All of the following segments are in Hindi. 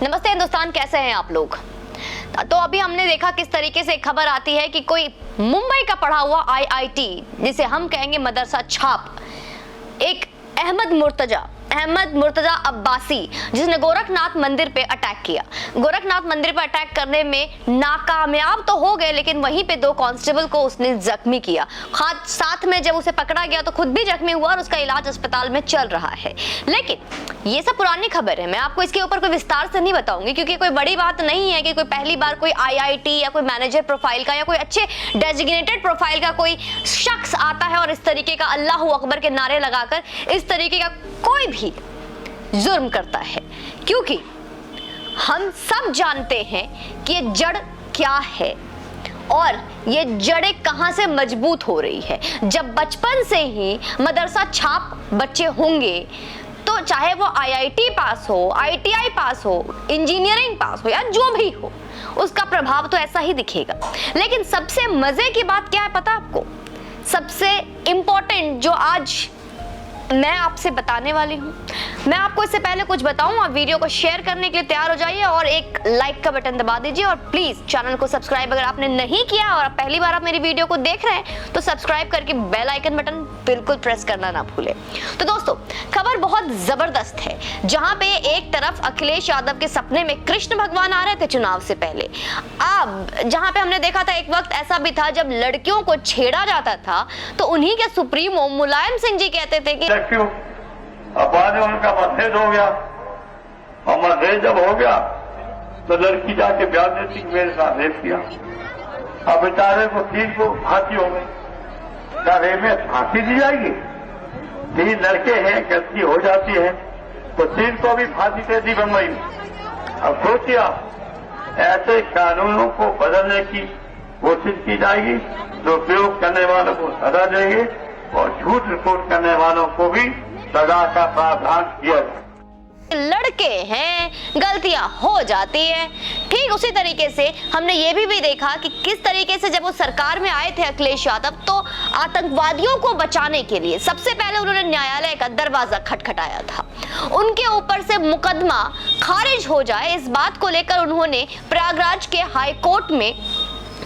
नमस्ते हिंदुस्तान, कैसे हैं आप लोग। तो अभी हमने देखा किस तरीके से खबर आती है कि कोई मुंबई का पढ़ा हुआ आईआईटी, जिसे हम कहेंगे मदरसा छाप, एक अहमद मुर्तजा अब्बासी, जिसने गोरखनाथ मंदिर पे अटैक किया। गोरखनाथ मंदिर पे अटैक करने में नाकामयाब तो हो गए, लेकिन वहीं पे 2 कांस्टेबल को उसने जख्मी किया। साथ में जब उसे पकड़ा गया तो खुद भी जख्मी हुआ और उसका इलाज अस्पताल में चल रहा है। लेकिन ये सब पुरानी खबर है, मैं आपको इसके ऊपर कोई विस्तार से नहीं बताऊंगी, क्योंकि कोई बड़ी बात नहीं है कि कोई पहली बार कोई आईआईटी या कोई मैनेजर प्रोफाइल का या कोई अच्छे डेजिग्नेटेड प्रोफाइल का कोई शख्स आता है और इस तरीके का अल्लाह अकबर के नारे लगाकर इस तरीके का कोई भी जुर्म करता है। क्योंकि हम सब जानते हैं कि ये जड़ क्या है और ये जड़ें कहां से मजबूत हो रही है। जब बचपन से ही मदरसा छाप बच्चे होंगे तो चाहे वो आईआईटी पास हो, आईटीआई पास हो, इंजीनियरिंग पास हो या जो भी हो, उसका प्रभाव तो ऐसा ही दिखेगा। लेकिन सबसे मजे की बात क्या है पता आपको? सबसे इंपॉर्टेंट जो आज मैं आपसे बताने वाली हूँ, मैं आपको इससे पहले कुछ बताऊं, आप वीडियो को शेयर करने के लिए तैयार हो जाइए और एक लाइक का बटन दबा दीजिए और प्लीज चैनल को सब्सक्राइब अगर आपने नहीं किया और पहली बार आप मेरी वीडियो को देख रहे हैं तो सब्सक्राइब करके बेल आइकन बटन बिल्कुल प्रेस करना ना भूलें। तो दोस्तों, खबर बहुत जबरदस्त है, जहां पे एक तरफ अखिलेश यादव के सपने में कृष्ण भगवान आ रहे थे चुनाव से पहले। अब जहां पे हमने देखा था एक वक्त ऐसा भी था जब लड़कियों को छेड़ा जाता था तो उन्हीं के सुप्रीमो मुलायम सिंह जी कहते थे कि अब बाद में उनका मतभेद हो गया और मतभेद जब हो गया तो लड़की जाके ब्याह देती मेरे साथ रेप किया। अब बेचारे को 3 को फांसी हो गई। क्या रेप में फांसी दी जाएगी? 3 लड़के हैं, गलती हो जाती है तो 3 को भी फांसी दे दी बम्बई में। अब सोचिए आप, ऐसे कानूनों को बदलने की कोशिश की जाएगी जो प्रयोग करने वालों को सजा देंगे और झूठ रिपोर्ट करने वालों को भी सजा का प्रावधान किया जाए। लड़के हैं, गलतियां हो जाती है। ठीक उसी तरीके से हमने ये भी देखा कि किस तरीके से जब वो सरकार में आए थे अखिलेश यादव, तो आतंकवादियों को बचाने के लिए सबसे पहले उन्होंने न्यायालय का दरवाजा खटखटाया था। उनके ऊपर से मुकदमा खारिज हो जाए, इस बात को लेकर उन्होंने प्रयागराज के हाई कोर्ट में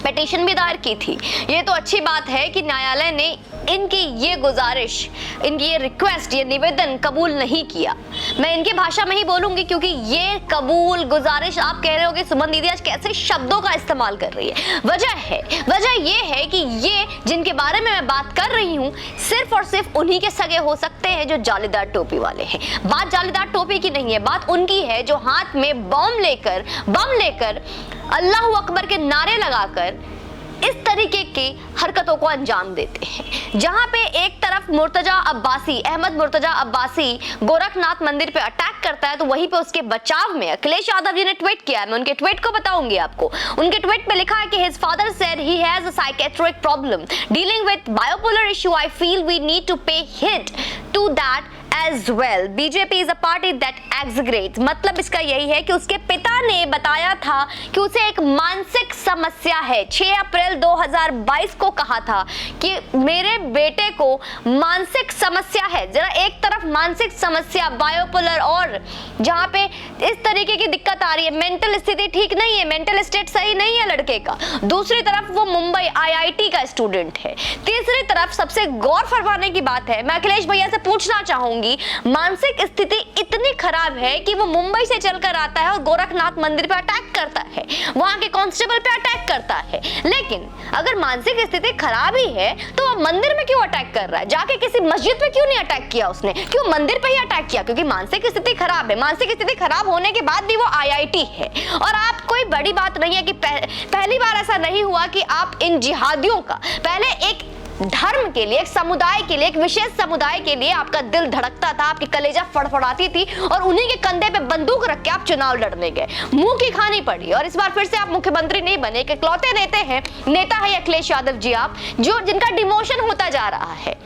पिटीशन भी दायर की थी। ये तो अच्छी बात है कि न्यायालय ने इनकी ये गुजारिश, इनकी ये रिक्वेस्ट, ये निवेदन कबूल नहीं किया। मैं इनकी भाषा में ही बोलूंगी क्योंकि ये कबूल गुजारिश, आप कह रहे हो कि सुमन दीदी आज कैसे शब्दों का इस्तेमाल कर रही है। वजह ये है कि ये जिनके बारे में मैं बात कर रही हूँ सिर्फ और सिर्फ उन्हीं के सगे हो सकते हैं जो जालीदार टोपी वाले हैं। बात जालीदार टोपी की नहीं है, बात उनकी है जो हाथ में बम लेकर अल्लाह अकबर के नारे लगाकर इस तरीके की हरकतों को अंजाम देते हैं। जहां पे एक तरफ अहमद मुर्तजा अब्बासी गोरखनाथ मंदिर पे अटैक करता है तो वहीं पे उसके बचाव में अखिलेश यादव जी ने ट्वीट किया है। मैं उनके ट्वीट को बताऊंगी आपको। उनके ट्वीट पे लिखा है कि his father said he has a psychiatric problem dealing with bipolar issue. I feel we need to pay heed to that as well. BJP is a party that exaggerates. मतलब इसका यही है कि उसके पिता ने बताया था कि उसे एक मानसिक समस्या है। 6 अप्रैल 2022 को कहा था कि मेरे बेटे को मानसिक समस्या है। जरा एक तरफ मानसिक समस्या, बायोपोलर और जहां पे इस तरीके की दिक्कत आ रही है, मेंटल स्थिति ठीक नहीं है, मेंटल स्टेट सही नहीं है लड़के का। दूसरी तरफ वो मुंबई आईआईटी का स्टूडेंट है। तीसरी तरफ सबसे गौर फरमाने की बात है, मैं अखिलेश भैया से पूछना चाहूंगी, मानसिक स्थिति इतनी खराब है कि वो मुंबई से चलकर आता है और गोरखनाथ मंदिर पे अटैक करता है, वहां के कांस्टेबल पे अटैक करता है। लेकिन अगर मानसिक स्थिति खराब ही है तो वो मंदिर में क्यों अटैक कर रहा है? जाके किसी मस्जिद पे क्यों नहीं अटैक किया उसने? क्यों मंदिर पे ही अटैक किया? क्योंकि मानसिक स्थिति खराब है। मानसिक स्थिति खराब होने के बाद भी वो आईआईटी है। और आप, कोई बड़ी बात नहीं है कि पहली बार ऐसा नहीं हुआ कि आप इन जिहादियों का, पहले एक धर्म के लिए, एक समुदाय के लिए, एक विशेष समुदाय के लिए आपका दिल धड़कता था, आपकी कलेजा फड़फड़ाती थी और उन्हीं के कंधे पे बंदूक रख के आप चुनाव लड़ने गए, मुंह की खानी पड़ी और इस बार फिर से आप मुख्यमंत्री नहीं बने। इकलौते नेता है अखिलेश यादव जी आप, जो जिनका डिमोशन होता जा रहा है।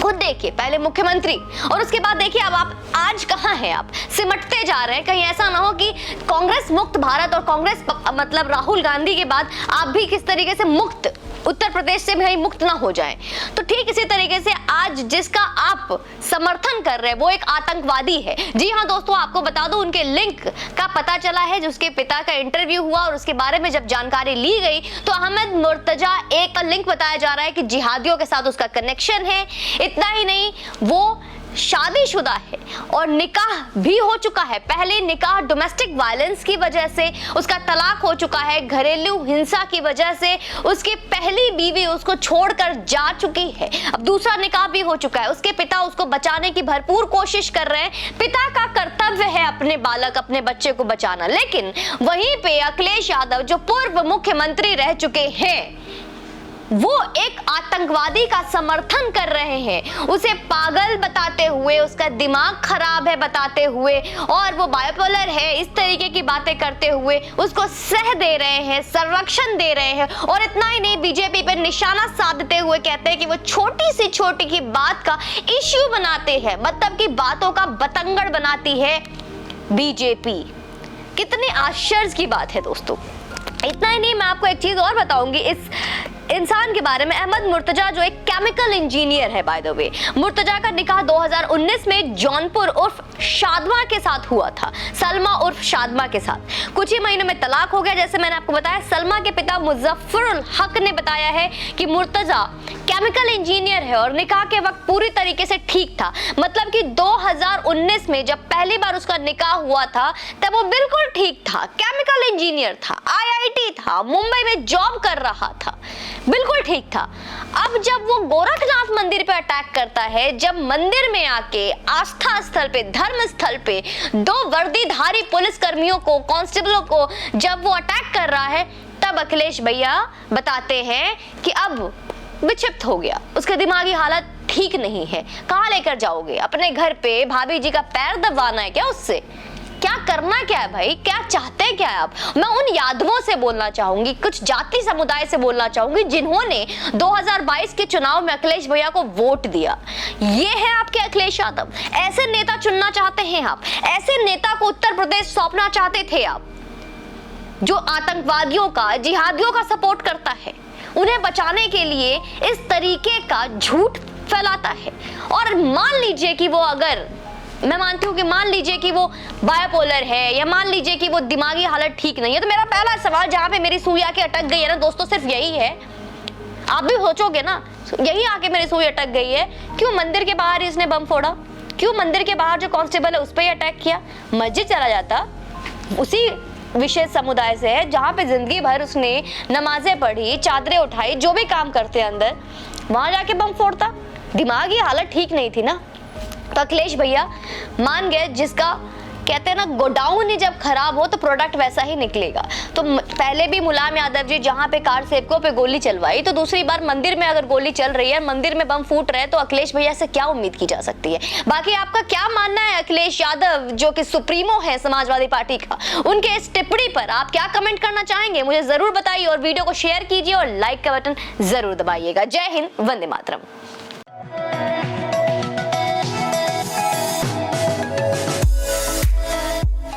खुद देखिए, पहले मुख्यमंत्री और उसके बाद देखिए अब आप आज कहां हैं? आप सिमटते जा रहे हैं। कहीं ऐसा ना हो कि कांग्रेस मुक्त भारत और कांग्रेस मतलब राहुल गांधी के बाद आप भी किस तरीके से मुक्त उत्तर प्रदेश से भी मुक्त ना हो जाए। तो ठीक इसी तरीके से आज जिसका आप समर्थन कर रहे हैं वो एक आतंकवादी है। जी हाँ दोस्तों, आपको बता दूं उनके लिंक का पता चला है, जिसके पिता का इंटरव्यू हुआ और उसके बारे में जब जानकारी ली गई तो अहमद मुर्तजा एक लिंक बताया जा रहा है कि जिहादियों के साथ उसका कनेक्शन है। इतना ही नहीं, वो शादीशुदा है और निकाह भी हो चुका है। पहले निकाह डोमेस्टिक वायलेंस की वजह से उसका तलाक हो चुका है, घरेलू हिंसा की वजह से उसकी पहली बीवी उसको छोड़कर जा चुकी है। अब दूसरा निकाह भी हो चुका है। उसके पिता उसको बचाने की भरपूर कोशिश कर रहे हैं। पिता का कर्तव्य है अपने बालक, अपने बच्चे को बचाना, लेकिन वहीं पे अखिलेश यादव जो पूर्व मुख्यमंत्री रह चुके हैं वो एक आतंकवादी का समर्थन कर रहे हैं, उसे पागल बताते हुए, उसका दिमाग खराब है बताते हुए और वो बाइपोलर है इस तरीके की बातें करते हुए उसको सह दे रहे हैं, संरक्षण दे रहे हैं। और इतना ही नहीं, बीजेपी पे निशाना साधते हुए कहते हैं कि वो छोटी सी छोटी की बात का इश्यू बनाते हैं, मतलब कि बातों का बतंगड़ बनाती है बीजेपी। कितनी आश्चर्य की बात है दोस्तों। इतना ही नहीं, मैं आपको एक चीज और बताऊंगी इस इंसान के बारे में। अहमद मुर्तजा जो एक केमिकल इंजीनियर है, बाय द वे, मुर्तजा का निकाह 2019 में जौनपुर उर्फ शादमा के साथ हुआ था, सलमा उर्फ शादमा के साथ। कुछ ही महीनों में तलाक हो गया। जैसे मैंने आपको बताया, सलमा के पिता मुजफ्फरुल हक ने बताया है कि मुर्तजा केमिकल इंजीनियर है और निकाह के वक्त पूरी तरीके से ठीक था। मतलब कि 2019 में जब पहली बार उसका निकाह हुआ था तब वो बिल्कुल ठीक था, केमिकल इंजीनियर था, IIT था, मुंबई में जॉब कर रहा था, बिल्कुल ठीक था। अब जब वो गोरखनाथ मंदिर पे अटैक करता है, जब मंदिर में आके आस्था स्थल पे, धर्म स्थल पे 2 वर्दीधारी पुलिस कर्मियों को, कांस्टेबलों को जब वो अटैक कर रहा है, तब अखिलेश भैया बताते हैं कि अब विक्षिप्त हो गया, उसके दिमागी हालत ठीक नहीं है। कहाँ लेकर जाओगे? अपने घर पे भाभी जी का पैर दबाना है क्या उससे? क्या करना क्या है भाई? क्या चाहते हैं क्या है आप? मैं उन यादवों से बोलना चाहूंगी, कुछ जाति समुदाय से बोलना चाहूंगी जिन्होंने 2022 के चुनाव में अखिलेश भैया को वोट दिया। ये है आपके अखिलेश यादव। ऐसे नेता चुनना चाहते हैं आप? ऐसे नेता को उत्तर प्रदेश सौंपना चाहते थे आप, जो आतंकवादियों का, जिहादियों का सपोर्ट करता है, उन्हें बचाने के लिए इस तरीके का झूठ फैलाता है। और मान लीजिए कि वो, अगर मैं मानती हूँ कि मान लीजिए कि वो बाइपोलर है या मान लीजिए कि वो दिमागी हालत ठीक नहीं है, तो मेरा पहला सवाल जहां पे मेरी सुई आके अटक गई है ना दोस्तों, सिर्फ यही है। आप भी सोचोगे ना, यही आके मेरी सुई अटक गई है, क्यों मंदिर के बाहर इसने बम फोड़ा? क्यों मंदिर के बाहर जो कांस्टेबल है उस पर ही अटैक किया? मस्जिद चला जाता, उसी विशेष समुदाय से है जहां पे जिंदगी भर उसने नमाजें पढ़ी, चादरें उठाई, जो भी काम करते हैं अंदर, वहां जाके बम फोड़ता। दिमागी हालत ठीक नहीं थी ना। तो अखिलेश भैया मान गए, जिसका कहते हैं ना गोडाउन ही जब खराब हो तो प्रोडक्ट वैसा ही निकलेगा। तो पहले भी मुलायम यादव जी जहां पे कार सेवकों पे गोली चलवाई, तो दूसरी बार मंदिर में अगर गोली चल रही है, मंदिर में बम फूट रहे, तो अखिलेश भैया से क्या उम्मीद की जा सकती है? बाकी आपका क्या मानना है अखिलेश यादव जो कि सुप्रीमो है समाजवादी पार्टी का, उनके इस टिप्पणी पर आप क्या कमेंट करना चाहेंगे मुझे जरूर बताइए और वीडियो को शेयर कीजिए और लाइक का बटन जरूर दबाइएगा। जय हिंद, वंदे मातरम।